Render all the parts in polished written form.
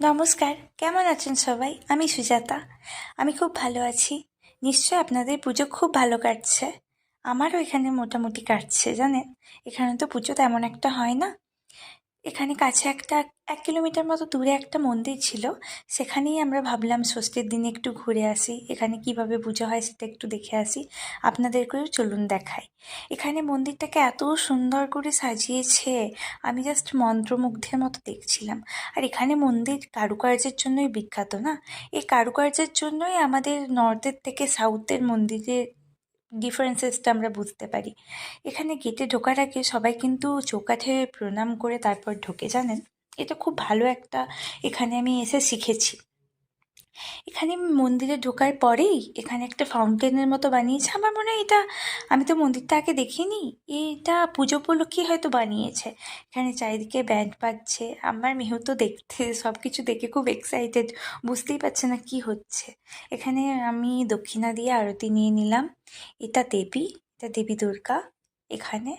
নমস্কার, কেমন আছেন সবাই? আমি সুজাতা। আমি খুব ভালো আছি। নিশ্চয় আপনাদের পুজো খুব ভালো কাটছে। আমারও এখানে মোটামুটি কাটছে, জানেন। এখানে তো পুজো তেমন একটা হয় না। এখানে কাছে একটা 1 কিলোমিটার মতো দূরে একটা মন্দির ছিল। সেখানেই আমরা ভাবলাম ষষ্ঠীর দিনে একটু ঘুরে আসি, এখানে কিভাবে পুজো হয় সেটা একটু দেখে আসি। আপনাদেরকেও চলুন দেখাই। এখানে মন্দিরটাকে এত সুন্দর করে সাজিয়েছে, আমি জাস্ট মন্ত্রমুগ্ধের মতো দেখছিলাম। আর এখানে মন্দির কারুকার্যের জন্যই বিখ্যাত না। এই কারুকার্যের জন্যই আমাদের নর্থের থেকে সাউথের মন্দিরের ডিফারেন্সেসটা আমরা বুঝতে পারি। এখানে গেটে ঢোকার আগে সবাই কিন্তু চৌকাঠে প্রণাম করে তারপর ঢোকে, জানেন। এটা খুব ভালো একটা, এখানে আমি এসে শিখেছি। এখানে মন্দিরে ঢোকার পরেই এখানে একটা ফাউন্টেনের মতো বানিয়েছে। আমার মনে হয় এটা, আমি তো মন্দিরটা আগে দেখিনি, এটা পুজো উপলক্ষেই হয়তো বানিয়েছে। এখানে চারিদিকে ব্যান্ড বাজছে, আমার মেহু তো দেখতে সব কিছু দেখে খুব এক্সাইটেড, বুঝতেই পারছে না কি হচ্ছে। এখানে আমি দক্ষিণা দিয়ে আরতি নিয়ে নিলাম। এটা দেবী, এটা দেবী দুর্গা। এখানে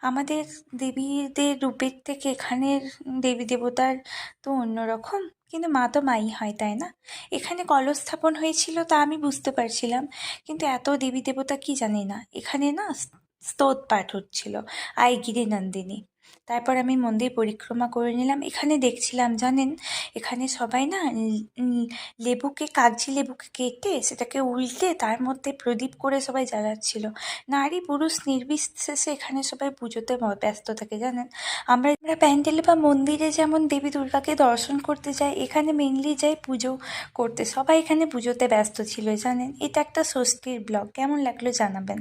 আমাদের দেবীদের রূপের থেকে এখানের দেবী দেবতার তো অন্যরকম, কিন্তু মা তো মাই হয়, তাই না। এখানে কলস স্থাপন হয়েছিল তা আমি বুঝতে পারছিলাম, কিন্তু এত দেবী দেবতা কি জানি না। এখানে না স্তোত পাঠ হচ্ছিল, আই গিরি নন্দিনী। তারপর আমি মন্দির পরিক্রমা করে নিলাম। এখানে দেখছিলাম, জানেন, এখানে সবাই না লেবুকে, কাগজি লেবুকে কেটে সেটাকে উল্টে তার মধ্যে প্রদীপ করে সবাই জ্বালাচ্ছিল। নারী পুরুষ নির্বিশেষে এখানে সবাই পুজোতে ব্যস্ত থাকে, জানেন। আমরা প্যান্ডেলে বা মন্দিরে যেমন দেবী দুর্গাকে দর্শন করতে যাই, এখানে মেনলি যাই পুজো করতে। সবাই এখানে পুজোতে ব্যস্ত ছিল, জানেন। এটা একটা ষষ্ঠীর ব্লগ, কেমন লাগলো জানাবেন।